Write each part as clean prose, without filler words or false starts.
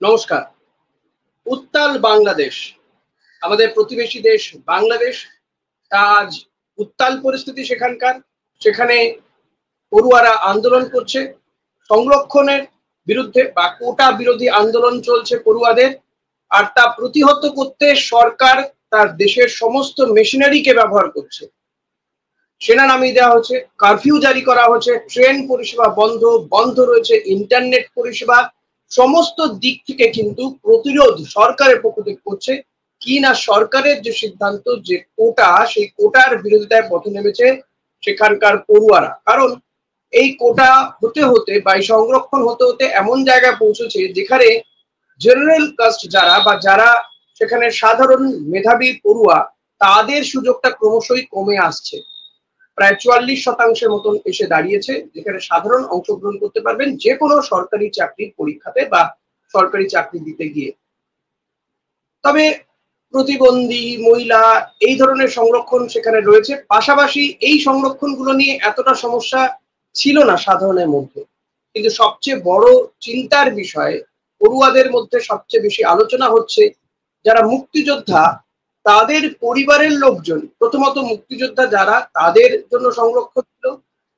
নমস্কার। উত্তাল বাংলাদেশ, আমাদের প্রতিবেশী দেশ বাংলাদেশ, আজ উত্তাল পরিস্থিতি সেখানকার। সেখানে পড়ুয়ারা আন্দোলন করছে সংরক্ষণের বিরুদ্ধে বা কোটা বিরোধী আন্দোলন চলছে পড়ুয়াদের। আর তা প্রতিহত করতে সরকার তার দেশের সমস্ত মেশিনারিকে ব্যবহার করছে। সেনা নামিয়ে দেওয়া হচ্ছে, কারফিউ জারি করা হচ্ছে, ট্রেন পরিষেবা বন্ধ রয়েছে, ইন্টারনেট পরিষেবা সমস্ত দিক থেকে কিন্তু প্রতিরোধ সরকারের পক্ষ থেকে করছে। কি না, সরকারের যে সিদ্ধান্ত, যে কোটা, সেই কোটার বিরোধিতায় পথে নেমেছে সেখানকার পড়ুয়ারা। কারণ এই কোটা হতে হতে বা এই সংরক্ষণ হতে হতে এমন জায়গায় পৌঁছেছে যেখানে জেনারেল কাস্ট যারা সেখানে সাধারণ মেধাবী পড়ুয়া, তাদের সুযোগটা ক্রমশই কমে আসছে। প্রায় 44% মতন এসে দাঁড়িয়েছে, যেখানে সাধারণ অংশগ্রহণ করতে পারবেন যে কোনো সরকারি চাকরির পরীক্ষাতে বা সরকারি চাকরি দিতে গিয়ে। তবে প্রতিবন্ধী মহিলা এই ধরনের সংরক্ষণ সেখানে রয়েছে। পাশাপাশি এই সংরক্ষণগুলো নিয়ে এতটা সমস্যা ছিল না সাধারণের মধ্যে। কিন্তু সবচেয়ে বড় চিন্তার বিষয়, পড়ুয়াদের মধ্যে সবচেয়ে বেশি আলোচনা হচ্ছে যারা মুক্তিযোদ্ধা, তাদের পরিবারের লোকজন, প্রথমত মুক্তিযোদ্ধা যারা, তাদের জন্য সংরক্ষণ ছিল,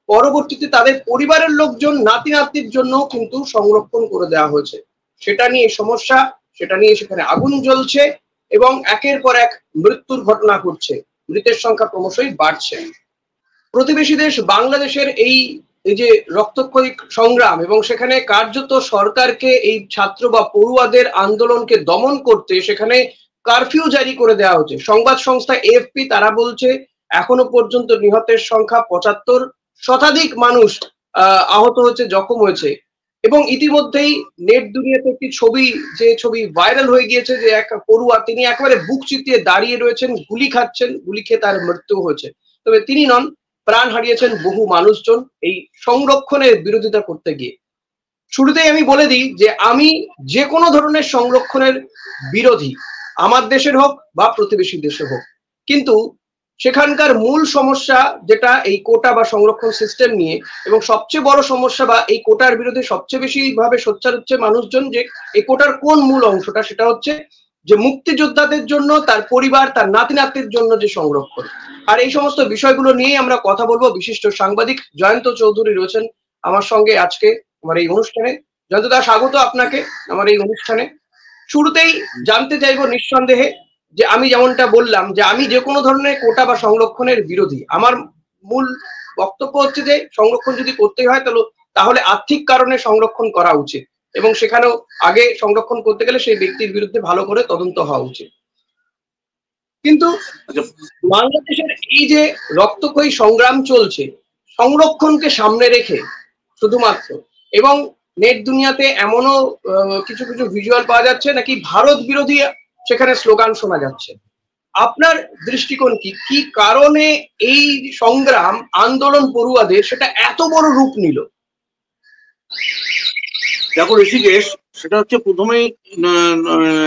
পরবর্তীতে তাদের পরিবারের লোকজন, নাতি নাতনির জন্য কিন্তু সংরক্ষণ করে দেওয়া হয়েছে। সেটা নিয়ে সমস্যা, সেটা নিয়ে সেখানে আগুন জ্বলছে এবং একের পর এক মৃত্যুর ঘটনা ঘটছে, মৃতের সংখ্যা ক্রমশই বাড়ছে। প্রতিবেশী দেশ বাংলাদেশের এই যে রক্তক্ষয়ী সংগ্রাম, এবং সেখানে কার্যত সরকারকে এই ছাত্র বা পড়ুয়াদের আন্দোলনকে দমন করতে সেখানে কারফিউ জারি করে দেওয়া হচ্ছে। সংবাদ সংস্থা এএফপি তারা বলছে এখনো পর্যন্ত নিহতের সংখ্যা 75, শতাধিক মানুষ আহত হয়েছে, জখম হয়েছে। এবং ইতিমধ্যেই নেট দুনিয়াতে একটি ছবি ভাইরাল হয়ে গিয়েছে, যে এক পড়ুয়া, তিনি একেবারে বুক চিতিয়ে দাঁড়িয়ে রয়েছেন, গুলি খাচ্ছেন, গুলি খেয়ে তার মৃত্যু হয়েছে। তবে তিনি নন, প্রাণ হারিয়েছেন বহু মানুষজন এই সংরক্ষণের বিরোধিতা করতে গিয়ে। শুরুতেই আমি বলে দিই যে আমি যে কোনো ধরনের সংরক্ষণের বিরোধী, আমার দেশের হোক বা প্রতিবেশী দেশে হোক। কিন্তু সেখানকার মূল সমস্যা যেটা এই কোটা বা সংরক্ষণ সিস্টেম নিয়ে, এবং সবচেয়ে বড় সমস্যা বা এই কোটার বিরুদ্ধে সবচেয়ে বেশি ভাবে সোচ্চার হচ্ছে মানুষজন, যে এই কোটার কোন মূল অংশটা, সেটা হচ্ছে যে মুক্তিযোদ্ধাদের জন্য, তার পরিবার, তার নাতি নাতনির জন্য যে সংরক্ষণ। আর এই সমস্ত বিষয়গুলো নিয়েই আমরা কথা বলবো। বিশিষ্ট সাংবাদিক জয়ন্ত চৌধুরী রয়েছেন আমার সঙ্গে আজকে আমার এই অনুষ্ঠানে। জয়ন্ত দা, স্বাগত আপনাকে আমার এই অনুষ্ঠানে। শুরুতেই জানতে চাইবো নিঃসন্দেহে, যে আমি যেমনটা বললাম যে আমি যে কোনো ধরনের কোটা বা সংরক্ষণের বিরোধী। আমার মূল বক্তব্য হচ্ছে যে সংরক্ষণ যদি করতে হয় তাহলে আর্থিক কারণে সংরক্ষণ করা উচিত, এবং সেখানেও আগে সংরক্ষণ করতে গেলে সেই ব্যক্তির বিরুদ্ধে ভালো করে তদন্ত হওয়া উচিত। কিন্তু বাংলাদেশের এই যে রক্তক্ষয়ী সংগ্রাম চলছে সংরক্ষণকে সামনে রেখে শুধুমাত্র, এবং নেট দুনিয়াতে এমনও কিছু কিছু ভিজুয়াল পাওয়া যাচ্ছে নাকি ভারত বিরোধী সেখানে স্লোগান শোনা যাচ্ছে। আপনার দৃষ্টিকোণ কি, কি কারণে এই সংগ্রাম আন্দোলন পড়ুয়াদের সেটা এত বড় রূপ নিল? দেখো ঋষিকেশ, সেটা হচ্ছে প্রথমেই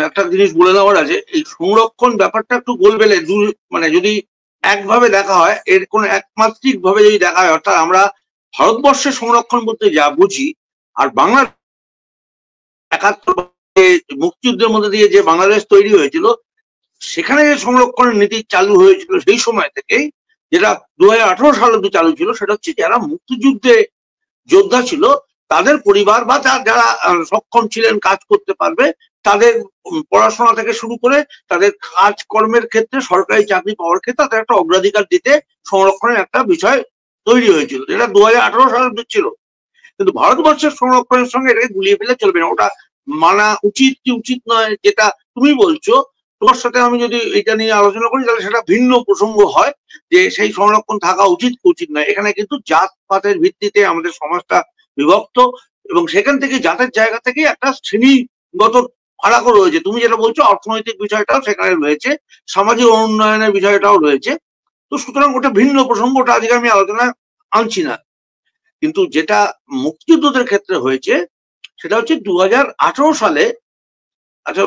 একটা জিনিস বলে দেওয়ার আছে। এই সংরক্ষণ ব্যাপারটা একটু গোলবেলে, মানে যদি একভাবে দেখা হয়, এর কোন একমাত্রিক ভাবে যদি দেখা হয়, অর্থাৎ আমরা ভারতবর্ষের সংরক্ষণ বলতে যা বুঝি, আর বাংলা 71 মুক্তিযুদ্ধের মধ্যে দিয়ে যে বাংলাদেশ তৈরি হয়েছিল, সেখানে যে সংরক্ষণের নীতি চালু হয়েছিল সেই সময় থেকেই, যেটা 2018 সালে চালু ছিল, সেটা হচ্ছে যারা মুক্তিযুদ্ধে যোদ্ধা ছিল তাদের পরিবার বা যারা সক্ষম ছিলেন, কাজ করতে পারবে, তাদের পড়াশোনা থেকে শুরু করে তাদের কাজকর্মের ক্ষেত্রে, সরকারি চাকরি পাওয়ার ক্ষেত্রে তাদের একটা অগ্রাধিকার দিতে সংরক্ষণের একটা বিষয় তৈরি হয়েছিল, যেটা 2018 সালে ছিল। কিন্তু ভারতবর্ষের সংরক্ষণের সঙ্গে এটাকে গুলিয়ে ফেলে চলবে না। ওটা মানা উচিত কি উচিত নয়, যেটা তুমি বলছো, তোমার সাথে আমি যদি এটা নিয়ে আলোচনা করি তাহলে সেটা ভিন্ন প্রসঙ্গ হয়, যে সেই সংরক্ষণ থাকা উচিত কি উচিত নয়। এখানে কিন্তু জাতপাতের ভিত্তিতে আমাদের সমাজটা বিভক্ত, এবং সেখান থেকে জাতের জায়গা থেকে একটা শ্রেণীগত ফারাকও রয়েছে। তুমি যেটা বলছো, অর্থনৈতিক বিষয়টাও সেখানে রয়েছে, সামাজিক উন্নয়নের বিষয়টাও রয়েছে। তো সুতরাং ওটা ভিন্ন প্রসঙ্গ, ওটা আজকে আমি আলোচনা আনছি না। কিন্তু যেটা মুক্তিযুদ্ধের ক্ষেত্রে হয়েছে সেটা হচ্ছে 2018 সালে, আচ্ছা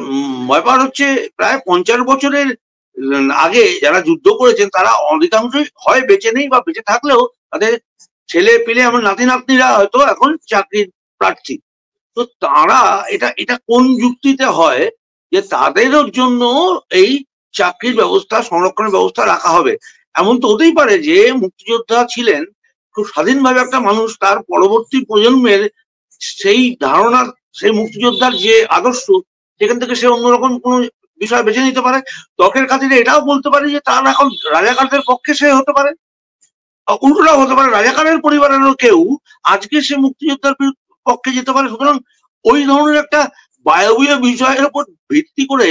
ব্যাপার হচ্ছে প্রায় 50 বছরের আগে যারা যুদ্ধ করেছেন তারা অধিকাংশই হয় বেঁচে নেই, বা বেঁচে থাকলেও তাদের ছেলে পেলে, আমার নাতি নাতনিরা হয়তো এখন চাকরির প্রার্থী। তো তারা এটা এটা কোন যুক্তিতে হয় যে তাদের জন্য এই চাকরির ব্যবস্থা, সংরক্ষণের ব্যবস্থা রাখা হবে? এমন তো হতেই পারে যে মুক্তিযোদ্ধা ছিলেন, খুব স্বাধীনভাবে একটা মানুষ, তার পরবর্তী প্রজন্মের সেই ধারণা, সেই মুক্তিযোদ্ধার যে আদর্শ, সেখান থেকে সে অন্যরকম কোনো বিষয় বেছে নিতে পারে। তর্কের খাতিরে এটাও বলতে পারে যে তার এখন রাজাকারদের পক্ষে সে হতে পারে, উল্টোটাও হতে পারে, রাজাকারের পরিবারেরও কেউ আজকে সে মুক্তিযোদ্ধার পক্ষে যেতে পারে। সুতরাং ওই ধরনের একটা বায়বীয় বিষয়ের উপর ভিত্তি করে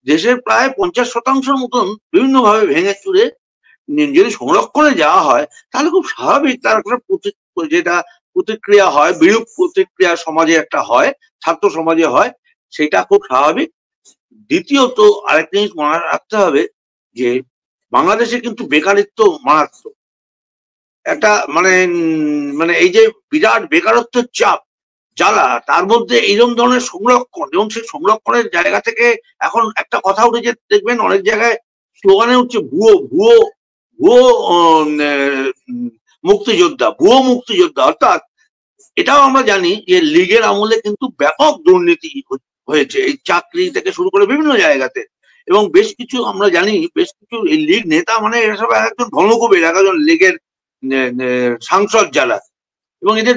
দেশের প্রায় 50% মতন বিভিন্ন ভাবে ভেঙে চুরে যদি সংরক্ষণে যাওয়া হয়, তাহলে খুব স্বাভাবিক তার একটা যেটা প্রতিক্রিয়া হয়, বিরূপ প্রতিক্রিয়া সমাজে একটা হয়, ছাত্র সমাজে হয়, সেটা খুব স্বাভাবিক। দ্বিতীয়ত আরেকটা জিনিস মনে রাখতে হবে যে বাংলাদেশে কিন্তু বেকারিত্ব মারাত্মক একটা, মানে মানে এই যে বিরাট বেকারত্বের চাপ, জ্বালা, তার মধ্যে এইরকম ধরনের সংরক্ষণ, এবং সেই সংরক্ষণের জায়গা থেকে এখন একটা কথা উঠেছে, দেখবেন অনেক জায়গায় স্লোগানে উঠছে ভুয়ো ভুয়ো ভুয়ো মুক্তিযোদ্ধা, ভুয়ো মুক্তিযোদ্ধা। অর্থাৎ এটাও আমরা জানি যে লীগের আমলে কিন্তু ব্যাপক দুর্নীতি হয়েছে এই চাকরি থেকে শুরু করে বিভিন্ন জায়গাতে, এবং বেশ কিছু আমরা জানি, বেশ কিছু এই লীগ নেতা মানে এরা সব একজন ধনকুবের, একজন লীগের সাংসদ যারা, এবং এদের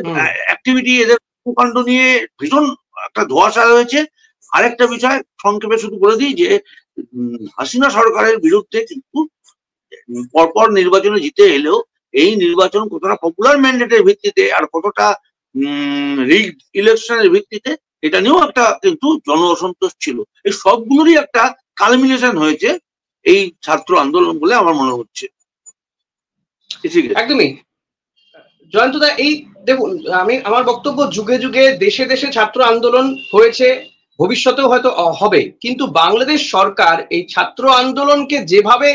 অ্যাক্টিভিটি, এদের কর্মকাণ্ড নিয়ে ভীষণ একটা ধোঁয়াশা রয়েছে। আরেকটা বিষয় সংক্ষেপে শুধু বলে দিই যে হাসিনা সরকারের বিরুদ্ধে কিন্তু পরপর নির্বাচনে জিতে এলেও এই নির্বাচন কতটা পপুলার ম্যান্ডেটের ভিত্তিতে আর কতটা রিগড ইলেকশনের ভিত্তিতে, এটা নিয়েও একটা কিন্তু জন অসন্তোষ ছিল। এই সবগুলোরই একটা কালমিনেশন হয়েছে এই ছাত্র আন্দোলন বলে আমার মনে হচ্ছে। একদমই জয়ন্তদা, এই দেখুন, আমার বক্তব্য, যুগে যুগে দেশে দেশে ছাত্র আন্দোলন হয়েছে, ভবিষ্যতেও হয়তো হবে, কিন্তু বাংলাদেশ সরকার এই ছাত্র আন্দোলনকে যেভাবে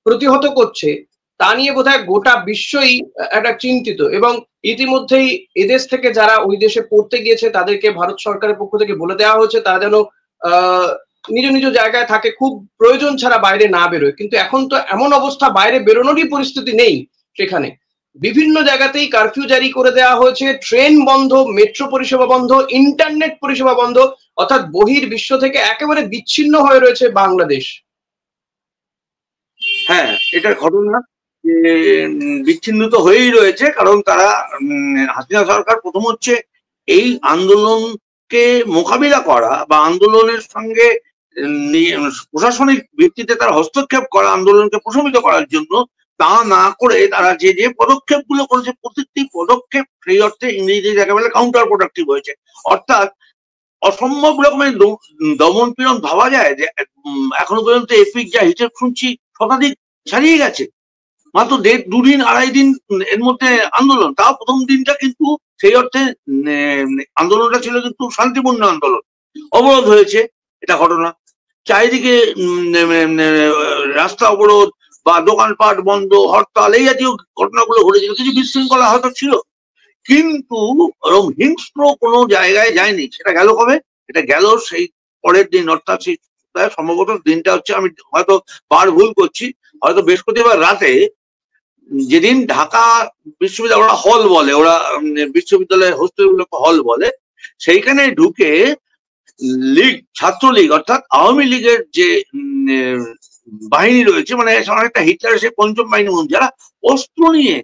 প্রতিহত করছে তা নিয়ে বোধহয় গোটা বিশ্বই একটা চিন্তিত। এবং ইতিমধ্যেই এদেশ থেকে যারা ওই দেশে পড়তে গিয়েছে তাদেরকে ভারত সরকারের পক্ষ থেকে বলে দেওয়া হয়েছে তারা যেন নিজ নিজ জায়গায় থাকে, খুব প্রয়োজন ছাড়া বাইরে না বেরোয়। কিন্তু এখন তো এমন অবস্থা, বাইরে বেরোনোরই পরিস্থিতি নেই। সেখানে বিভিন্ন জায়গাতেই কারফিউ জারি করে দেওয়া হয়েছে, ট্রেন বন্ধ, মেট্রো পরিষেবা বন্ধ, ইন্টারনেট পরিষেবা বন্ধ, অর্থাৎ বহির বিশ্ব থেকে একেবারে বিচ্ছিন্ন হয়ে রয়েছে বাংলাদেশ। হ্যাঁ, এটার ঘটনা যে বিচ্ছিন্ন তো হয়েই রয়েছে, কারণ তারা হাসিনা সরকার প্রথম হচ্ছে এই আন্দোলনকে মোকাবিলা করা বা আন্দোলনের সঙ্গে প্রশাসনিক ভিত্তিতে তারা হস্তক্ষেপ করা, আন্দোলনকে প্রশমিত করার জন্য, তা না করে তারা যে যে পদক্ষেপগুলো করেছে প্রত্যেকটি পদক্ষেপ সেই অর্থে ইংরেজিতে যাকে বলে কাউন্টার প্রোডাক্টিভ হয়েছে। অর্থাৎ অসম্ভব রকমের দমন পীড়ন ভাবা যায় যে এখনো পর্যন্ত এপিক যা হিসেব শুনছি শতাধিক ছাড়িয়ে গেছে। মাত্র দুদিন আড়াই দিন এর মধ্যে আন্দোলন, তাও প্রথম দিনটা কিন্তু সেই অর্থে আন্দোলনটা ছিল কিন্তু শান্তিপূর্ণ আন্দোলন। অবরোধ হয়েছে, এটা ঘটনা, চারিদিকে রাস্তা অবরোধ বা দোকানপাট বন্ধ, হরতাল, এই জাতীয় ঘটনাগুলো ঘটেছিল। কিছু বিশৃঙ্খলা হয়তো ছিল, কিন্তু ওরকম হিংস্র কোনো জায়গায় যায়নি। সেটা গেল কবে? এটা গেল সেই পরের দিন, অর্থাৎ সেই সম্ভবত দিনটা হচ্ছে, আমি হয়তো বার ভুল করছি, হয়তো বৃহস্পতিবার রাতে, যেদিন ঢাকা বিশ্ববিদ্যালয়, ওরা হল বলে, ওরা বিশ্ববিদ্যালয়ের হোস্টেলগুলোকে হল বলে, সেইখানে ঢুকে লীগ, ছাত্রলীগ অর্থাৎ আওয়ামী লীগের যে বাহিনী রয়েছে, মানে অনেকটা হিটলারের সেই পঞ্চম বাহিনী, যারা অস্ত্র নিয়ে,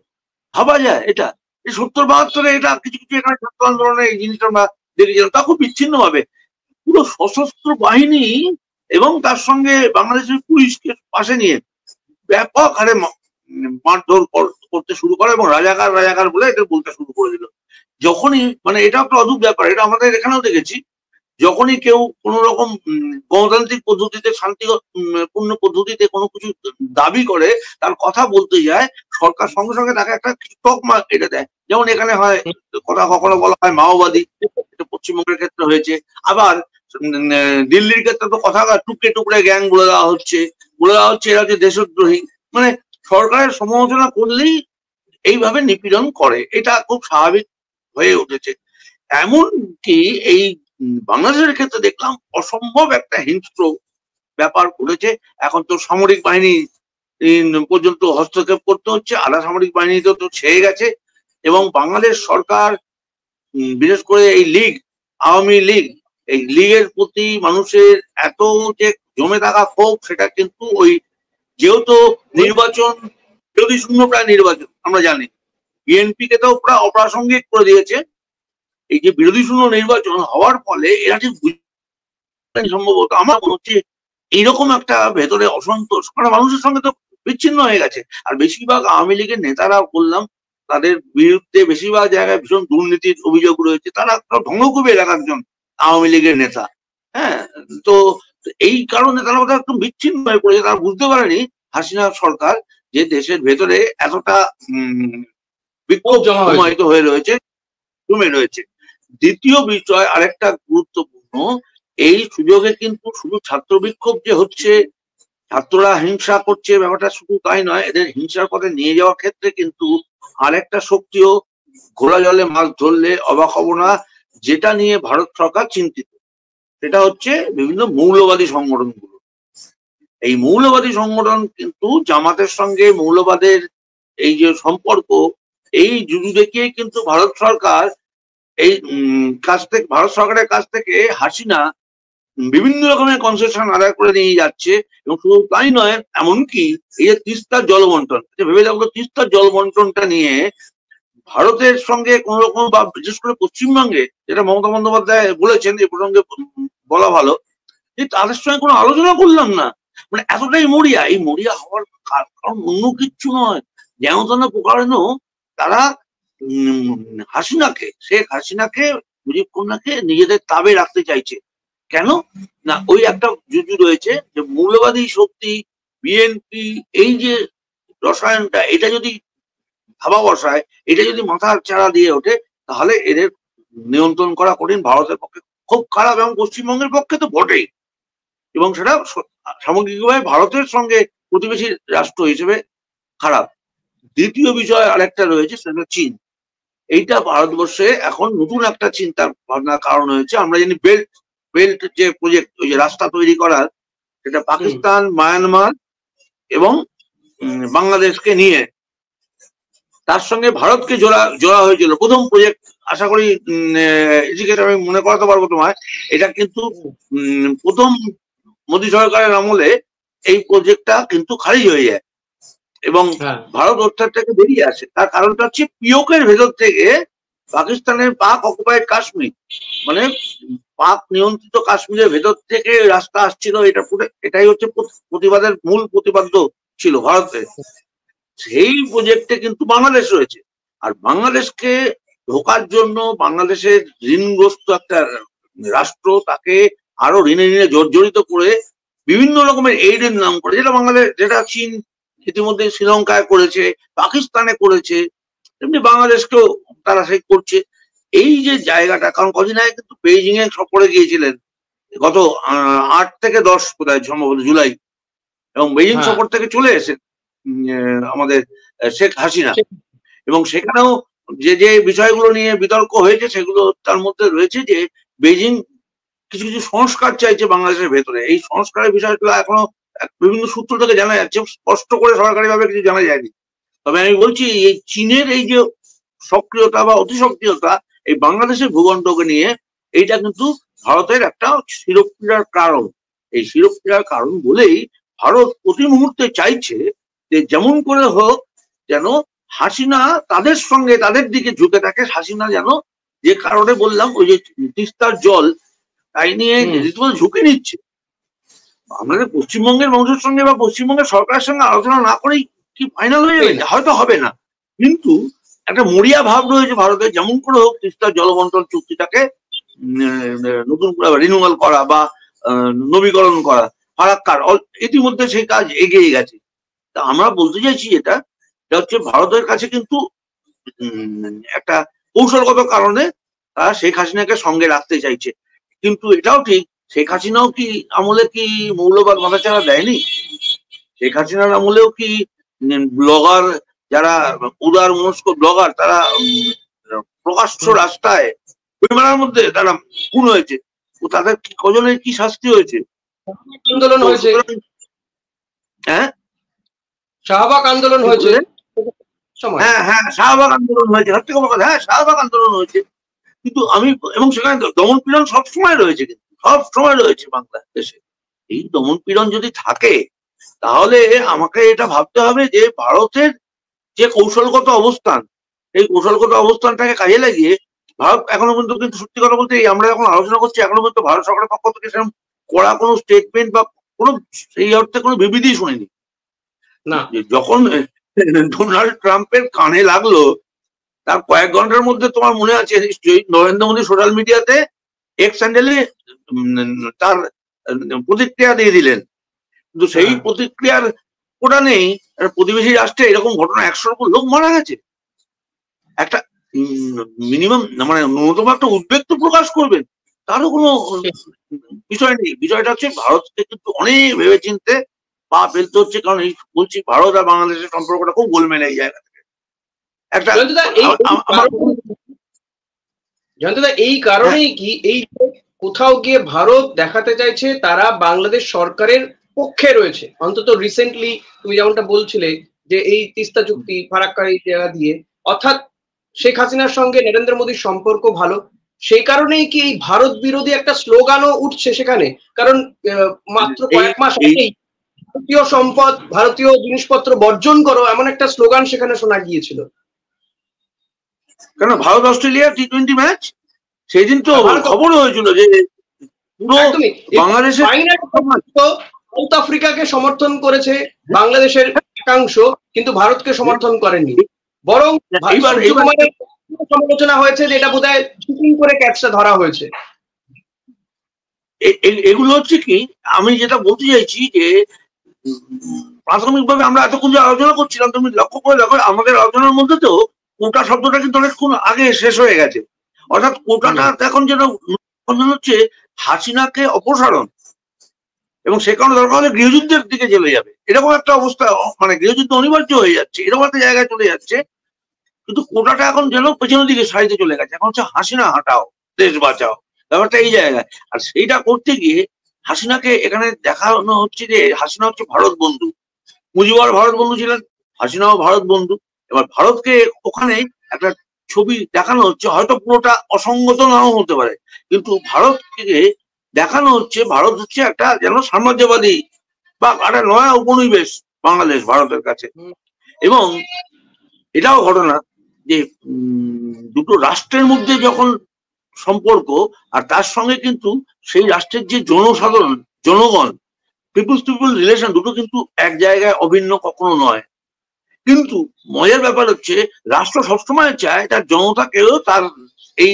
ভাবা যায় এটা 70-72-এ এটা কিছু কিছু এখানে ছাত্র আন্দোলনে এই জিনিসটা আমরা দেখেছিলাম, তা খুব বিচ্ছিন্ন ভাবে পুরো সশস্ত্র বাহিনী এবং তার সঙ্গে বাংলাদেশের পুলিশকে পাশে নিয়ে ব্যাপক হারে মারধর করতে শুরু করে এবং রাজাকার রাজাকার বলে এটা বলতে শুরু করে দিল। যখনই, মানে এটা একটা অদ্ভুত ব্যাপার, এটা আমাদের এখানেও দেখেছি, যখনই কেউ কোন রকম গণতান্ত্রিক পদ্ধতিতে, শান্তিপূর্ণ পদ্ধতিতে কোনো কিছু দাবি করে, তার কথা বলতে যায়, সরকার সঙ্গে সঙ্গে তাকে একটা তকমা এটা দেয়। যেমন এখানে হয় কথা, কখনো বলা হয় মাওবাদী, এটা পশ্চিমবঙ্গের ক্ষেত্রে হয়েছে, আবার দিল্লির ক্ষেত্রে তো কথা টুকরে টুকরে গ্যাং বলে দেওয়া হচ্ছে এরা হচ্ছে দেশদ্রোহী। মানে সরকারের সমালোচনা করলেই এইভাবে নিপীড়ন করে, এটা খুব স্বাভাবিক হয়ে উঠেছে। এমনকি এই বাংলাদেশের ক্ষেত্রে দেখলাম অসম্ভব একটা হিংস্র ব্যাপার করেছে। এখন তো সামরিক বাহিনী পর্যন্ত হস্তক্ষেপ করতে হচ্ছে, আধা সামরিক বাহিনী তো ছেয়ে গেছে, এবং বাংলাদেশ সরকার বিশেষ করে এই লীগ আওয়ামী লীগ, এই লীগের প্রতি মানুষের এত যে জমে থাকা ক্ষোভ, সেটা কিন্তু ওই যেহেতু নির্বাচন বিরোধী শূন্য প্রায় নির্বাচন আমরা জানি, বিএনপি কে তো প্রায় অপ্রাসঙ্গিক করে দিয়েছে। এই যে বিরোধী শূন্য নির্বাচন হওয়ার ফলে এরা ঠিক সম্ভবত আমার মনে হচ্ছে এইরকম একটা ভেতরে অসন্তোষ, মানে মানুষের সঙ্গে তো বিচ্ছিন্ন হয়ে গেছে। আর বেশিরভাগ আওয়ামী লীগের নেতারা বললাম, তাদের বিরুদ্ধে বেশিরভাগ জায়গায় ভীষণ দুর্নীতির অভিযোগ রয়েছে, তারা ধ্বংসকুবের এক একজন আওয়ামী লীগের নেতা। হ্যাঁ, তো এই কারণে তারা একদম বিচ্ছিন্ন হয়ে পড়েছে। তারা বুঝতে পারেনি হাসিনা সরকার যে দেশের ভেতরে এতটা বিক্ষোভ জমায়িত হয়ে রয়েছে, জমে রয়েছে। দ্বিতীয় বিষয় আরেকটা গুরুত্বপূর্ণ, এই সুযোগে কিন্তু শুধু ছাত্র বিক্ষোভ যে হচ্ছে, ছাত্ররা হিংসা করছে ব্যাপারটা শুধু তাই নয়, এদের হিংসার পথে নিয়ে যাওয়ার ক্ষেত্রে কিন্তু আরেকটা শক্তিও ঘোড়া জলে মাছ ধরলে অবাক হব না, যেটা নিয়ে ভারত সরকার চিন্তিত, সেটা হচ্ছে বিভিন্ন মৌলবাদী সংগঠনগুলো। এই মৌলবাদী সংগঠন কিন্তু জামাতের সঙ্গে মৌলবাদের এই যে সম্পর্ক, এই জুজু দেখিয়ে কিন্তু ভারত সরকার এই ভারত সরকারের কাছ থেকে হাসিনা বিভিন্ন রকমের কনসেশন আদায় করে নিয়ে যাচ্ছে। এবং শুধু তাই নয়, এমনকি এই যে তিস্তার জল বন্টন, ভেবে দেখো তিস্তার জল বন্টনটা নিয়ে ভারতের সঙ্গে কোন রকম, বা বিশেষ করে পশ্চিমবঙ্গে, যেটা মমতা বন্দ্যোপাধ্যায় বলেছেন এই প্রসঙ্গে বলা ভালো, যে তাদের সঙ্গে কোনো আলোচনা করলাম না। মানে এতটাই মরিয়া, এই মরিয়া হওয়ার কারণ অন্য কিচ্ছু নয়, যেন তেন প্রকারেণ তারা হাসিনাকে, শেখ হাসিনাকে, মুজিব কন্যাকে নিজেদের তাবে রাখতে চাইছে। কেন না, ওই একটা জুজু রয়েছে যে মৌলবাদী শক্তি বিএনপি, এই যে রসায়নটা, এটা যদি থাবা বসায়, এটা যদি মাথা চাড়া দিয়ে ওঠে, তাহলে এদের নিয়ন্ত্রণ করা কঠিন, ভারতের পক্ষে খুব খারাপ, এবং পশ্চিমবঙ্গের পক্ষে তো বটেই, এবং সেটা সামগ্রিকভাবে ভারতের সঙ্গে প্রতিবেশী রাষ্ট্র হিসেবে খারাপ। দ্বিতীয় বিষয় আরেকটা রয়েছে, সেটা চীন। এইটা ভারতবর্ষে এখন নতুন একটা চিন্তার ভাবনার কারণ হয়েছে। আমরা জানি বেল্ট যে প্রজেক্ট, ওই যে রাস্তা তৈরি করার, সেটা পাকিস্তান, মায়ানমার এবং বাংলাদেশকে নিয়ে, তার সঙ্গে ভারতকে জোড়া হয়েছিল প্রথম প্রজেক্ট। আশা করি এদিকে আমি মনে করাতে পারবো তোমায়, এটা কিন্তু প্রথম মোদী সরকারের আমলে এই প্রজেক্টটা কিন্তু খারিজ হয়ে যায় এবং ভারত অর্থাৎ থেকে বেরিয়ে আসে। তার কারণটা হচ্ছে পিওকের ভেতর থেকে পাকিস্তানের পাক অকুপাইড কাশ্মীর, মানে পাক নিয়ন্ত্রিত কাশ্মীরের ভেতর থেকে রাস্তা আসছিল, এটাই হচ্ছে প্রতিবাদের মূল প্রতিপাদ্য ছিল ভারতের। সেই প্রজেক্টে কিন্তু বাংলাদেশ রয়েছে, আর বাংলাদেশকে ঢোকার জন্য বাংলাদেশের ঋণগ্রস্ত একটা রাষ্ট্র, তাকে আরো ঋণে জর্জরিত করে বিভিন্ন রকমের এইডের নাম করে, যেটা চীন ইতিমধ্যে শ্রীলঙ্কায় করেছে, পাকিস্তানে করেছে, তেমনি বাংলাদেশকেও তারা সেই করছে। এই যে জায়গাটা, কারণ কদিন আগে কিন্তু বেইজিং এ সফরে গিয়েছিলেন গত 8 থেকে 10 কোথায় সম্ভবত জুলাই, এবং বেইজিং সফর থেকে চলে এসে আমাদের শেখ হাসিনা, এবং সেখানেও যে যে বিষয়গুলো নিয়ে বিতর্ক হয়েছে, সেগুলো তার মধ্যে রয়েছে যে বেইজিং কিছু কিছু সংস্কার চাইছে বাংলাদেশের ভেতরে। এই সংস্কারের বিষয়গুলো এখনো বিভিন্ন সূত্র থেকে জানা যাচ্ছে, স্পষ্ট করে সরকারিভাবে কিছু জানা যায়নি। তবে আমি বলছি, এই চীনের এই যে সক্রিয়তা বা অতি সক্রিয়তা এই বাংলাদেশের ভূখণ্ডকে নিয়ে, এইটা কিন্তু ভারতের একটা শিরোক্রীড়ার কারণ। এই শিরোক্রীড়ার কারণ বলেই ভারত প্রতি মুহূর্তে চাইছে যে যেমন করে হোক যেন হাসিনা তাদের সঙ্গে, তাদের দিকে ঝুঁকে থাকে। হাসিনা যেন, যে কারণে বললাম ওই যে তিস্তার জল, তাই নিয়ে রীতিমতো ঝুঁকে নিচ্ছে। আমাদের পশ্চিমবঙ্গের মানুষের সঙ্গে বা পশ্চিমবঙ্গের সরকারের সঙ্গে আলোচনা না করেই কি ফাইনাল হয়ে যাবে? হয়তো হবে না, কিন্তু একটা মরিয়া ভাব রয়েছে ভারতের, যেমন করে হোক তিস্তার জলবন্টন চুক্তিটাকে নতুন করে রিনিউয়াল করা বা নবীকরণ করা। ফারাক্কার ইতিমধ্যে সেই কাজ এগিয়ে গেছে। তা আমরা বলতে চাইছি এটা হচ্ছে ভারতের কাছে কিন্তু একটা কৌশলগত কারণে তারা শেখ হাসিনাকে সঙ্গে রাখতে চাইছে। কিন্তু এটাও ঠিক, শেখ হাসিনাও কি আমলে কি মৌলবাদ মাথাচাড়া দেয়নি? শেখ হাসিনার আমলেও কি ব্লগার, যারা উদার মনস্ক ব্লগার, তারা প্রকাশ্য রাস্তায় পরিমাণের মধ্যে তারা খুন হয়েছে, ও তাদের কজনের কি শাস্তি হয়েছে? আন্দোলন হয়েছে, হ্যাঁ শাহবাগ আন্দোলন হয়েছে, হ্যাঁ শাহবাগ আন্দোলন হয়েছে, সত্যি কথা, হ্যাঁ শাহবাগ আন্দোলন হয়েছে। কিন্তু এবং সেখানে দমন পীড়ন সবসময় রয়েছে, কিন্তু সবসময় রয়েছে বাংলাদেশে। এই দমন পীড়ন যদি থাকে তাহলে আমাকে এটা ভাবতে হবে যে ভারতের যে কৌশলগত অবস্থান, এই কৌশলগত অবস্থানটাকে কাজে লাগিয়ে ভারত এখনো পর্যন্ত, কিন্তু সত্যি কথা বলতে আমরা যখন আলোচনা করছি এখনো পর্যন্ত ভারত সরকারের পক্ষ থেকে সেরকম কড়া কোনো স্টেটমেন্ট বা কোনো সেই অর্থে কোনো বিবৃতি শুনিনি। না, যখন ডোনাল্ড ট্রাম্পের কানে লাগলো তার কয়েক ঘন্টার মধ্যে তোমার মনে আছে নিশ্চয়ই নরেন্দ্র মোদী সোশ্যাল মিডিয়াতে এক্স হ্যান্ডেলে তার প্রতিক্রিয়া দিয়ে দিলেন। কিন্তু সেই প্রতিক্রিয়ার ওটা নেই, প্রতিবেশী রাষ্ট্রে এরকম ঘটনা 100 লোক মারা গেছে, একটা মিনিমাম মানে ন্যূনতম একটা উদ্বেগ তো প্রকাশ করবেন, তারও কোনো বিষয় নেই। বিষয়টা হচ্ছে ভারতকে কিন্তু অনেক ভেবে চিনতে পা ফেলতে হচ্ছে, কারণ এই বলছি ভারত আর বাংলাদেশের সম্পর্কটা খুব গোলমেলে এই জায়গা থেকে একটা। জয়ন্তদা, এই কারণেই কি এই কোথাও গিয়ে ভারত দেখাতে চাইছে তারা বাংলাদেশ সরকারের পক্ষে রয়েছে, অন্তত রিসেন্টলি তুমি যেমনটা বলছিলে যে এই তিস্তা চুক্তি ফারাক্কার জায়গা দিয়ে, অর্থাৎ শেখ হাসিনার সঙ্গে নরেন্দ্র মোদীর সম্পর্ক ভালো, সেই কারণেই কি এই ভারত বিরোধী একটা স্লোগানও উঠছে সেখানে? কারণ মাত্র কয়েক মাস আগেই ভারতীয় সম্পদ, ভারতীয় জিনিসপত্র বর্জন করো এমন একটা স্লোগান সেখানে শোনা গিয়েছিল। কেন ভারত অস্ট্রেলিয়া টি20 ম্যাচ সেই দিন তো খবর হয়েছিল যে পুরো বাংলাদেশের সাউথ আফ্রিকাকে সমর্থন করেছে বাংলাদেশের একাংশ, কিন্তু ভারতকে সমর্থন করেনি, বরং সমালোচনা হয়েছে যে এটা বোধহয় শুটিং করে ক্যাচটা ধরা হয়েছে। এগুলো হচ্ছে কি, আমি যেটা বলতে চাইছি যে প্রাথমিকভাবে আমরা এতক্ষণ যে আলোচনা করছিলাম তুমি লক্ষ্য করে দেখো আমাদের আলোচনার মধ্যে তো কোটা শব্দটা কিন্তু অনেকক্ষণ আগে শেষ হয়ে গেছে। অর্থাৎ কোটাটা এখন যেন হচ্ছে হাসিনাকে অপসারণ, এবং সে কারণে দরকার হলে গৃহযুদ্ধের দিকে চলে যাবে, এরকম একটা অবস্থা, মানে গৃহযুদ্ধ অনিবার্য হয়ে যাচ্ছে, এরকম একটা জায়গায় চলে যাচ্ছে। কিন্তু কোটাটা এখন যেন পেছনের দিকে সারিতে চলে গেছে, এখন হচ্ছে হাসিনা হাঁটাও দেশ বাঁচাও, ব্যাপারটা এই জায়গায়। আর সেইটা করতে গিয়ে হাসিনাকে এখানে দেখানো হচ্ছে যে হাসিনা হচ্ছে ভারত বন্ধু, মুজিবুর ভারত বন্ধু ছিলেন, হাসিনাও ভারত বন্ধু। এবার ভারতকে ওখানে একটা ছবি দেখানো হচ্ছে, হয়তো পুরোটা অসঙ্গত নাও হতে পারে, কিন্তু ভারতকে দেখানো হচ্ছে ভারত হচ্ছে একটা যেন সাম্রাজ্যবাদী বা একটা নয়া উপনিবেশ বাংলাদেশ ভারতের কাছে। এবং এটাও ঘটনা যে দুটো রাষ্ট্রের মধ্যে যখন সম্পর্ক, আর তার সঙ্গে কিন্তু সেই রাষ্ট্রের যে জনসাধারণ, জনগণ, পিপুলস টু পিপুল রিলেশন, দুটো কিন্তু এক জায়গায় অভিন্ন কখনো নয়। কিন্তু মজার ব্যাপার হচ্ছে রাষ্ট্র সবসময় চায় তার জনতাকেও তার এই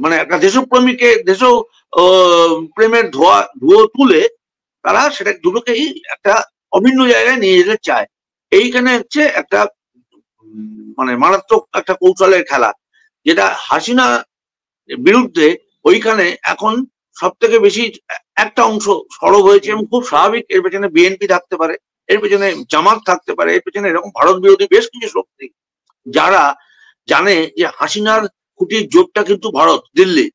মানে একটা দেশপ্রেমীকে দেশ প্রেমের ধুয়ো তুলে তারা সেটা দুটোকেই একটা অভিন্ন জায়গায় নিয়ে যেতে চায়। এইখানে হচ্ছে একটা মানে মারাত্মক একটা কৌশলের খেলা, যেটা হাসিনা বিরুদ্ধে ওইখানে এখন সব থেকে বেশি একটা অংশ সরব হয়েছে, এবং খুব স্বাভাবিক। এর পেছনে বিএনপি থাকতে পারে, এর পেছনে জামাত থাকতে পারে, এর পেছনে এরকম ভারত বিরোধী বেশ কিছু শক্তি, যারা জানে যে হাসিনার খুঁটির জোটটা কিন্তু ভারত, দিল্লি।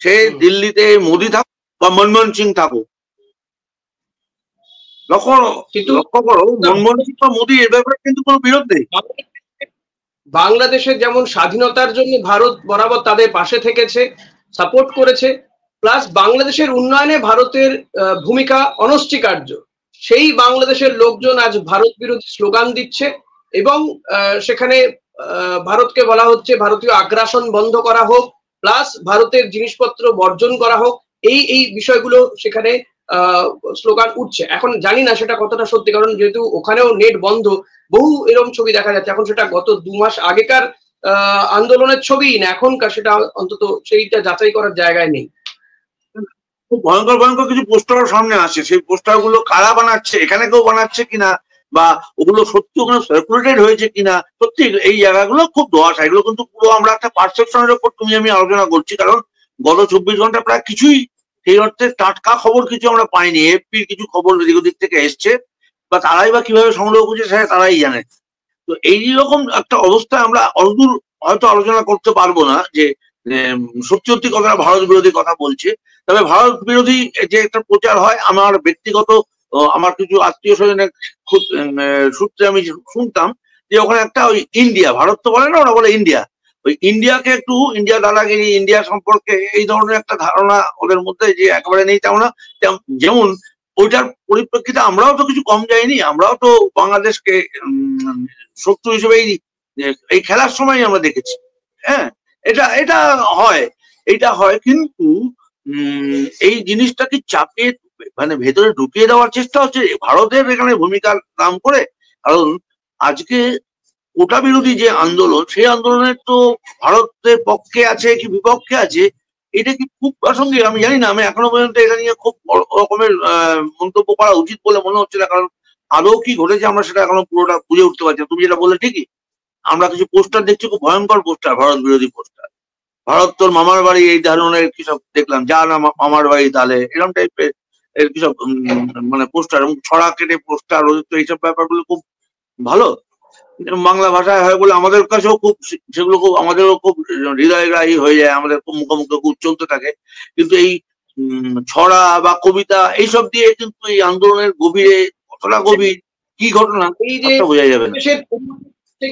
সে দিল্লিতে মোদী থাকুক বা মনমোহন সিং থাকুক, লক্ষ্য করো মনমোহন সিং বা মোদী এর ব্যাপারে কিন্তু কোনো বিরোধ নেই। বাংলাদেশের যেমন স্বাধীনতার জন্য ভারত বরাবর তাদের পাশে থেকেছে, সাপোর্ট করেছে, প্লাস বাংলাদেশের উন্নয়নে ভারতের ভূমিকা অনস্বীকার্য। সেই বাংলাদেশের লোকজন আজ ভারত বিরোধী স্লোগান দিচ্ছে, এবং সেখানে ভারতকে বলা হচ্ছে ভারতীয় আগ্রাসন বন্ধ করা হোক, প্লাস ভারতের জিনিসপত্র বর্জন করা হোক, এই বিষয়গুলো সেখানে স্লোগান উঠছে। এখন জানি না সেটা কতটা সত্যি, কারণ যেহেতু ওখানেও নেট বন্ধ, বহু এরকম ছবি দেখা যাচ্ছে। এখন সেটা গত 2 মাস আগেকার আন্দোলনের ছবি না এখনকার, সেটা অন্তত সেইটা যাচাই করার জায়গায় নেই। খুব ভয়ঙ্কর ভয়ঙ্কর কিছু পোস্টার সামনে আসছে, সেই পোস্টার গুলো কারা বানাচ্ছে, এখানে কেউ বানাচ্ছে কিনা, বা ওগুলো সত্যি ওখানে সার্কুলেটেড হয়েছে কিনা, সত্যি এই জায়গাগুলো খুব ধোঁয়াশা। এগুলো কিন্তু পুরো আমরা একটা পারসেপশনের উপর তুমি আমি আলোচনা করছি, কারণ গত 24 ঘন্টা প্রায় কিছুই সেই অর্থে টাটকা খবর কিছু আমরা পাইনি। এফপির কিছু খবর এদিক ওদিক থেকে এসছে, বা তারাই বা কিভাবে সংগ্রহ করছে সেটা তারাই জানে। তো এইরকম একটা অবস্থায় আমরা অদূর হয়তো আলোচনা করতে পারবো না যে সত্যি সত্যি কথা ভারত বিরোধী কথা বলছে। তবে ভারত বিরোধী যে একটা প্রচার হয়, আমার ব্যক্তিগত আমার কিছু আত্মীয় স্বজনের সূত্রে আমি শুনতাম যে ওখানে একটা ওই ইন্ডিয়া, ভারত তো বলে না, ওরা বলে ইন্ডিয়া, ওই ইন্ডিয়াকে একটু, ইন্ডিয়া দাদাগিরি, ইন্ডিয়া সম্পর্কে এই ধরনের একটা ধারণা ওদের মধ্যে যে একেবারে নেই তেমন না। যেমন ওইটার পরিপ্রেক্ষিতে আমরাও তো কিছু কম যাইনি, আমরাও তো বাংলাদেশকে শত্রু হিসেবে এই খেলার সময় আমরা দেখেছি। হ্যাঁ, এটা এটা হয়, এটা হয়, কিন্তু এই জিনিসটাকে চাপিয়ে মানে ভেতরে ঢুকিয়ে দেওয়ার চেষ্টা হচ্ছে ভারতের এখানে ভূমিকার নাম করে। কারণ আজকে কোটা বিরোধী যে আন্দোলন, সেই আন্দোলনের তো ভারতের পক্ষে আছে কি বিপক্ষে আছে এটা কি খুব প্রাসঙ্গিক আমি জানি না। আমি এখনো পর্যন্ত এটা নিয়ে খুব বড় রকমের মন্তব্য করা উচিত বলে মনে হচ্ছে না, কারণ আদৌ কি ঘটেছে আমরা সেটা এখনো পুরোটা বুঝে উঠতে পারছি না। তুমি যেটা বললে ঠিকই, আমরা কিছু পোস্টার দেখছি, খুব ভয়ঙ্কর পোস্টার, ভারত বিরোধী পোস্টার। ভারত তোর মামার বাড়ি, এই ধরনের কি সব দেখলাম, যা না মামার বাড়ি তাহলে এরকম টাইপের এর কি সব মানে পোস্টার, এবং ছড়া কেটে পোস্টার, তো এইসব ব্যাপারগুলো খুব ভালো বাংলা ভাষায় হয় বলে আমাদের কাছেও খুব, সেগুলো খুব আমাদেরও খুব হৃদয়গ্রাহী হয়ে যায়, আমাদের খুব মুখোমুখি খুব চলতে থাকে। কিন্তু এই ছড়া বা কবিতা এইসব দিয়ে কিন্তু এই আন্দোলনের গভীরে কতটা গভীর কি ঘটনা এই যে বোঝা যাবে না।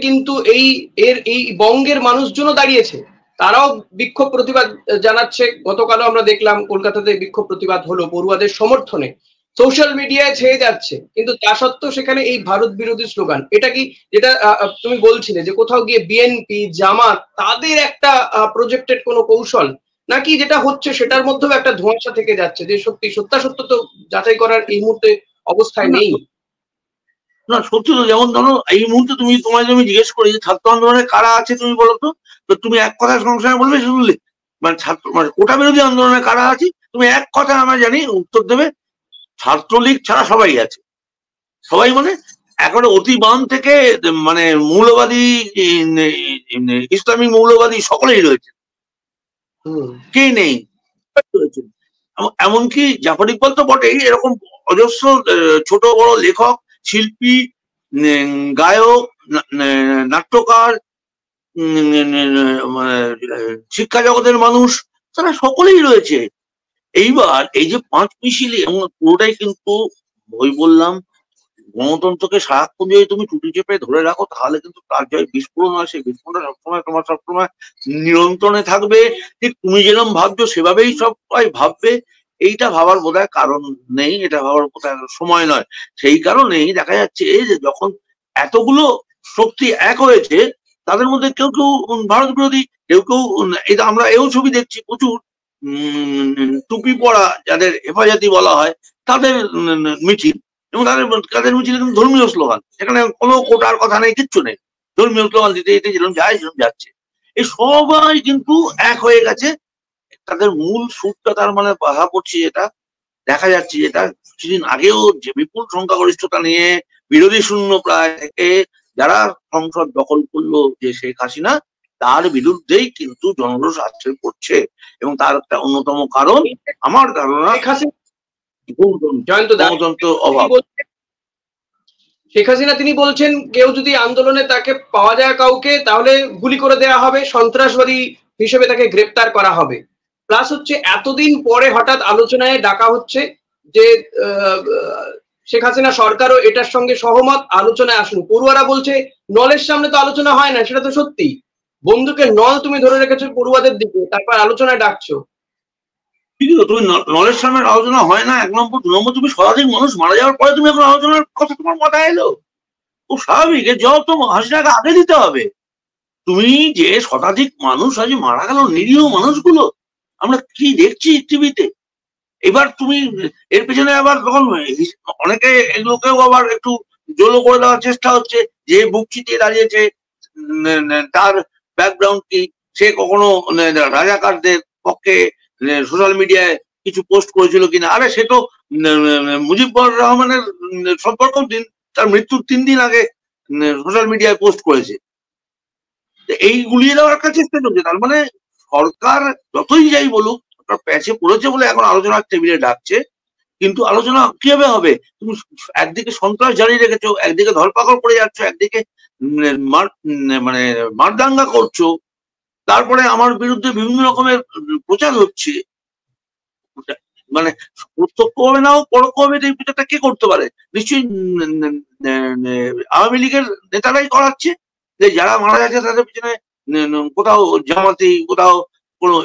কিন্তু এই বঙ্গের মানুষজনও দাঁড়িয়েছে, তারাও বিক্ষোভ প্রতিবাদ জানাচ্ছে। গতকালও আমরা দেখলাম কলকাতাতে বিক্ষোভ প্রতিবাদ হলো পড়ুয়াদের সমর্থনে, সোশ্যাল মিডিয়ায় ছেয়ে যাচ্ছে, কিন্তু তা সত্ত্বেও সেখানে এই ভারত বিরোধী স্লোগান। এটা কি যেটা তুমি বলছিলে যে কোথাও গিয়ে বিএনপি জামাত তাদের একটা প্রজেক্টেড কোনো কৌশল, নাকি যেটা হচ্ছে সেটার মধ্যেও একটা ধোঁয়াশা থেকে যাচ্ছে, যে সত্যি সত্যাসত্য তো যাচাই করার এই মুহূর্তে অবস্থায় নেই? না সত্যি তো, যেমন ধরো এই মুহূর্তে তুমি, তোমায় আমি জিজ্ঞেস করি যে ছাত্র আন্দোলনে কারা আছে তুমি বলো তো, তুমি এক কথায় সংশয় বলবে শুনলে, মানে ছাত্র মানে কোটা বিরোধী আন্দোলনে কারা আছে তুমি এক কথায় আমরা জানি উত্তর দেবে ছাত্রলীগ ছাড়া সবাই আছে। সবাই মানে একেবারে অতি বাম থেকে মানে মৌলবাদী, ইসলামিক মৌলবাদী সকলেই রয়েছে, কে নেই রয়েছে। এমনকি জাফর ইকবাল তো বটেই, এরকম অজস্র ছোট বড় লেখক, শিল্পী, গায়ক, নাট্যকার, শিক্ষা জগতের মানুষ, তারা সকলেই রয়েছে। এইবার এই যে পাঁচ মিছিলে, এবং পুরোটাই কিন্তু বই বললাম, গণতন্ত্রকে সারাক্ষণ যদি তুমি টুটি চেপে ধরে রাখো তাহলে কিন্তু তার জয় বিস্ফোরণ হয়। সেই বিস্ফোরণটা সবসময় তোমার সবসময় নিয়ন্ত্রণে থাকবে, ঠিক তুমি যেরকম ভাবছো সেভাবেই সবাই ভাববে, এইটা ভাবার বোধহয় কারণ নেই, এটা ভাবার বোধহয় সময় নয়। সেই কারণেই দেখা যাচ্ছে যে যখন এতগুলো শক্তি এক হয়েছে, তাদের মধ্যে কেউ কেউ ভারত বিরোধী, কেউ কেউ, এটা আমরা এও ছবি দেখছি প্রচুর, টুপি পরা যাদের হেফাজতি বলা হয় তাদের মিছিল, এবং তাদের মিছিলে কিন্তু ধর্মীয় স্লোগান, সেখানে কোনো কোটার কথা নেই, কিচ্ছু নেই, ধর্মীয় স্লোগান দিতে দিতে যেরকম যায় সেরকম যাচ্ছে। এই সবাই কিন্তু এক হয়ে গেছে, তাদের মূল সুরটা তার মানে বাধা পড়ছে, যেটা দেখা যাচ্ছে, যেটা কিছুদিন আগেও যে বিপুল সংখ্যাগরিষ্ঠতা নিয়ে বিরোধী শূন্য প্রায় থেকে যারা সংসদ দখল করলো যে শেখ হাসিনা, তার বিরুদ্ধেই কিন্তু জনরোষ আছড়ে পড়ছে। এবং তার একটা অন্যতম কারণ আমার ধারণা গণতন্ত্র অভাব। শেখ হাসিনা তিনি বলছেন কেউ যদি আন্দোলনে তাকে পাওয়া যায় কাউকে, তাহলে গুলি করে দেওয়া হবে, সন্ত্রাসবাদী হিসেবে তাকে গ্রেপ্তার করা হবে। প্লাস হচ্ছে এতদিন পরে হঠাৎ আলোচনায় ডাকা হচ্ছে যে শেখ হাসিনা সরকারও এটার সঙ্গে সহমত, আলোচনায় আসুন। পড়ুয়ারা বলছে নলের সামনে তো আলোচনা হয় না, সেটা তো সত্যি। বন্দুকের নল তুমি ধরে রেখেছো পড়ুয়াদের দিকে, তারপর আলোচনায় ডাকছো। ঠিক আছে, তুমি নলের সামনে আলোচনা হয় না, 1 নম্বর। 2 নম্বর, তুমি শতাধিক মানুষ মারা যাওয়ার পরে তুমি এখন আলোচনার কথা তোমার মাথায় এলো, খুব স্বাভাবিক। জবাব তো হাসিনাকে আগে দিতে হবে। তুমি যে শতাধিক মানুষ আজ মারা গেল, নিরীহ মানুষগুলো আমরা কি দেখছি টিভিতে, এবার তুমি এর পেছনে আবার তখন অনেকে এগুলোকেও আবার একটু জোলো করে দেওয়ার চেষ্টা হচ্ছে, যে বুক চিতিয়ে দাঁড়িয়েছে তার ব্যাকগ্রাউন্ড কি, সে কখনো রাজাকারদের পক্ষে সোশ্যাল মিডিয়ায় কিছু পোস্ট করেছিল কিনা। আরে সে তো মুজিবুর রহমানের সম্পর্ক তার মৃত্যুর 3 দিন আগে সোশ্যাল মিডিয়ায় পোস্ট করেছে। এই গুলিয়ে দেওয়ার একটা চেষ্টা চলছে। তার মানে সরকার যতই যাই বলুক, প্যাচে পড়েছে বলে এখন আলোচনার টেবিলে ডাকছে, কিন্তু আলোচনা কিভাবে হবে? তুমি একদিকে সন্ত্রাস জারি রেখেছো, একদিকে ধরপাকড় করে যাচ্ছ, একদিকে মানে মারদাঙ্গা করছো, তারপরে আমার বিরুদ্ধে বিভিন্ন রকমের প্রচার হচ্ছে। মানে প্রত্যক্ষভাবে নাও পরোক্ষভাবে এই প্রচারটা কে করতে পারে? নিশ্চয়ই আওয়ামী লীগের নেতারাই করাচ্ছে, যে যারা মারা যাচ্ছে তাদের পিছনে কোথাও জামাতি, কোথাও কোনো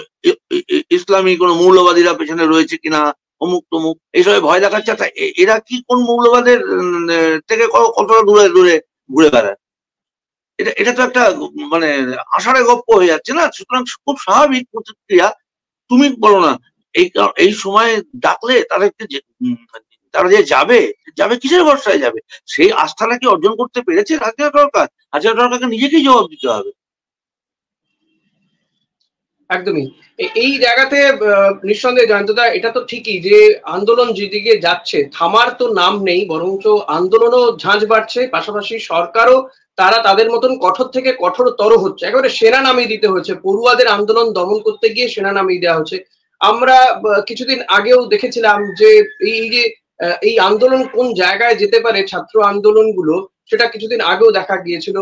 ইসলামী কোনো মৌলবাদীরা পেছনে রয়েছে কিনা, অমুক তমুক এইসব ভয় দেখাচ্ছে। এরা কি কোন মৌলবাদের থেকে কতটা দূরে দূরে ঘুরে বেড়ায়? এটা তো একটা মানে আষাঢ়ে গপ্প হয়ে যাচ্ছে না? সুতরাং খুব স্বাভাবিক প্রতিক্রিয়া। তুমি বলো না এই সময় ডাকলে তারা যে যাবে কিসের ভরসায় যাবে? সেই আস্থাটা কি অর্জন করতে পেরেছে হাসিনা সরকার? হাসিনা সরকারকে নিজেকেই জবাব দিতে হবে। একদমই এই জায়গাতে নিঃসন্দেহে জয়ন্তদা, এটা তো ঠিকই যে আন্দোলন যেদিকে যাচ্ছে থামার তো নাম নেই, বরঞ্চ আন্দোলনও ঝাঁঝ বাড়ছে, পাশাপাশি সরকারও তারা তাদের মতন কঠোর থেকে কঠোরতর হচ্ছে। একেবারে সেনা নামিয়ে দিতে হচ্ছে, পড়ুয়াদের আন্দোলন দমন করতে গিয়ে সেনা নামিয়ে দেওয়া হচ্ছে। আমরা কিছুদিন আগেও দেখেছিলাম যে এই যে এই আন্দোলন কোন জায়গায় যেতে পারে, ছাত্র আন্দোলনগুলো, সেটা কিছুদিন আগেও দেখা গিয়েছিল।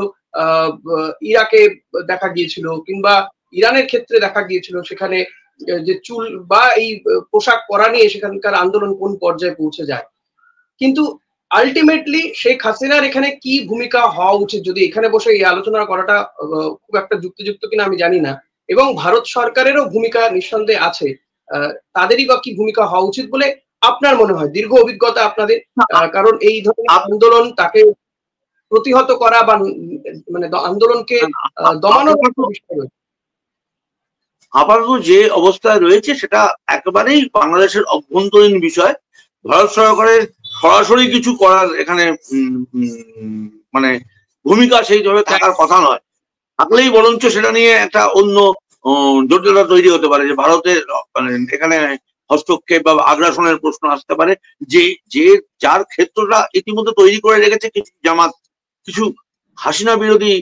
ইরাকে দেখা গিয়েছিল, কিংবা ইরানের ক্ষেত্রে দেখা গিয়েছিল। সেখানে যে চুল বা এই পোশাক পরা নিয়ে সেখানকার আন্দোলন কোন পর্যায়ে পৌঁছে যায়। কিন্তু আলটিমেটলি শেখ হাসিনার এখানে কি ভূমিকা হওয়া উচিত, যদি এখানে বসে এই আলোচনা করাটা খুব একটা যুক্তিযুক্ত কিনা আমি জানি না, এবং ভারত সরকারেরও ভূমিকা নিঃসন্দেহে আছে, তাদেরই বা কি ভূমিকা হওয়া উচিত বলে আপনার মনে হয়? দীর্ঘ অভিজ্ঞতা আপনাদের, কারণ এই ধরনের আন্দোলন তাকে প্রতিহত করা বা মানে আন্দোলনকে দমানোর বিষয় রয়েছে। আপাতত যে অবস্থায় রয়েছে সেটা একেবারেই বাংলাদেশের অভ্যন্তরীণ বিষয়। ভারত সরকারের সরাসরি কিছু করার এখানে মানে ভূমিকা সেইভাবে থাকার কথা নয়। থাকলেই বরঞ্চ সেটা নিয়ে একটা অন্য জটিলতা তৈরি হতে পারে, যে ভারতের মানে এখানে হস্তক্ষেপ বা আগ্রাসনের প্রশ্ন আসতে পারে। যে যার ক্ষেত্রটা ইতিমধ্যে তৈরি করে রেখেছে কিছু জামাত, কিছু হাসিনা বিরোধী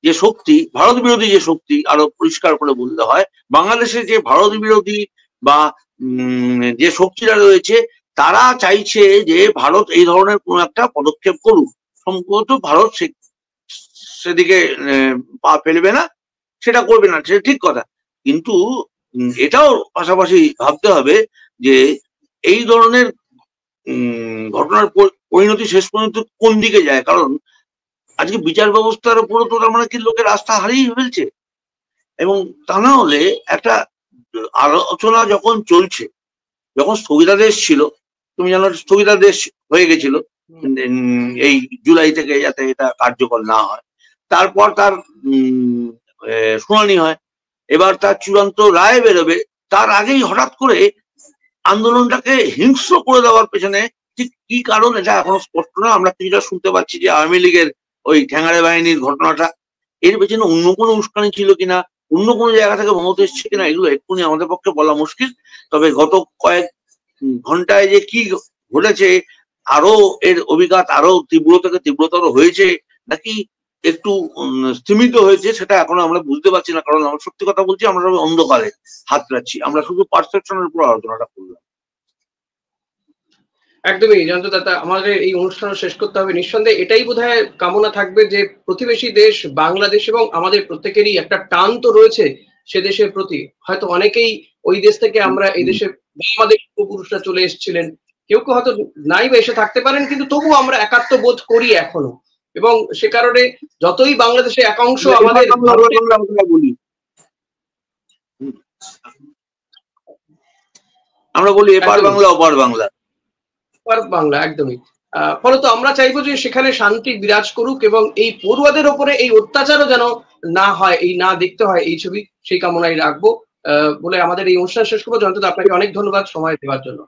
যে শক্তি, ভারত বিরোধী যে শক্তি, আরো পরিষ্কার করে বলতে হয়, বাংলাদেশে যে ভারত বিরোধী বা যে শক্তিরা রয়েছে তারা চাইছে যে ভারত এই ধরনের কোন একটা পদক্ষেপ করুক। সম্ভবত ভারত সেদিকে পা ফেলবে না, সেটা করবে না, সেটা ঠিক কথা। কিন্তু এটাও পাশাপাশি ভাবতে হবে যে এই ধরনের ঘটনার পরিণতি শেষ পর্যন্ত কোন দিকে যায়। কারণ আজকে বিচার ব্যবস্থার উপরও তো তার মানে কি লোকের আস্থা হারিয়ে ফেলছে। এবং তা না হলে একটা আলোচনা যখন চলছে, যখন স্থগিতাদেশ ছিল, তুমি জানো স্থগিতাদেশ হয়ে গেছিল এই জুলাই থেকে, যাতে এটা কার্যকর না হয়। তারপর তার শুনানি হয়, এবার তার চূড়ান্ত রায় বেরোবে। তার আগেই হঠাৎ করে আন্দোলনটাকে হিংস্র করে দেওয়ার পেছনে ঠিক কি কারণ এটা এখনো স্পষ্ট না। আমরা কিছুটা শুনতে পাচ্ছি যে আওয়ামী লীগের ওই ঠ্যাঙাড়ে বাহিনীর ঘটনাটা, এর পেছনে অন্য কোনো উস্কানি ছিল কিনা, অন্য কোনো জায়গা থেকে মত এসছে কিনা, এগুলো এক্ষুনি আমাদের পক্ষে বলা মুশকিল। তবে গত কয়েক ঘন্টায় যে কি ঘটেছে, আরো এর অভিঘাত আরো তীব্র থেকে তীব্রতর হয়েছে নাকি একটু স্থিমিত হয়েছে, সেটা এখনো আমরা বুঝতে পারছি না। কারণ আমরা সত্যি কথা বলছি, আমরা সবাই অন্ধকারে হাত রাখছি, আমরা শুধু পারসেপশনের উপর আলোচনাটা করলাম। একদমই জয়ন্তদা, আমাদের এই অনুষ্ঠান শেষ করতে হবে। নিঃসন্দেহে এটাই বোধহয় কামনা থাকবে যে প্রতিবেশী দেশ বাংলাদেশ এবং আমাদের প্রত্যেকেরই একটা টান তো রয়েছে সে দেশের প্রতি। হয়তো অনেকেই ওই দেশ থেকে আমরা এই দেশে, আমাদের পূর্বপুরুষরা চলে এসেছিলেন, কেউ কেউ হয়তো নাই বা এসে থাকতে পারেন, কিন্তু তবুও আমরা একাত্ম বোধ করি এখনো। এবং সে কারণে যতই বাংলাদেশে একাংশ আমাদের আমরা বলি এপার বাংলা ওপার বাংলা, বাংলা একদমই। ফলত আমরা চাইবো যে সেখানে শান্তি বিরাজ করুক এবং এই পড়ুয়াদের ওপরে এই অত্যাচারও যেন না হয়, এই না দেখতে হয় এই ছবি, সেই কামনাই রাখবো বলে আমাদের এই অনুষ্ঠান শেষ করবো। জয়ন্তদা, আপনাকে অনেক ধন্যবাদ সময় দেওয়ার জন্য।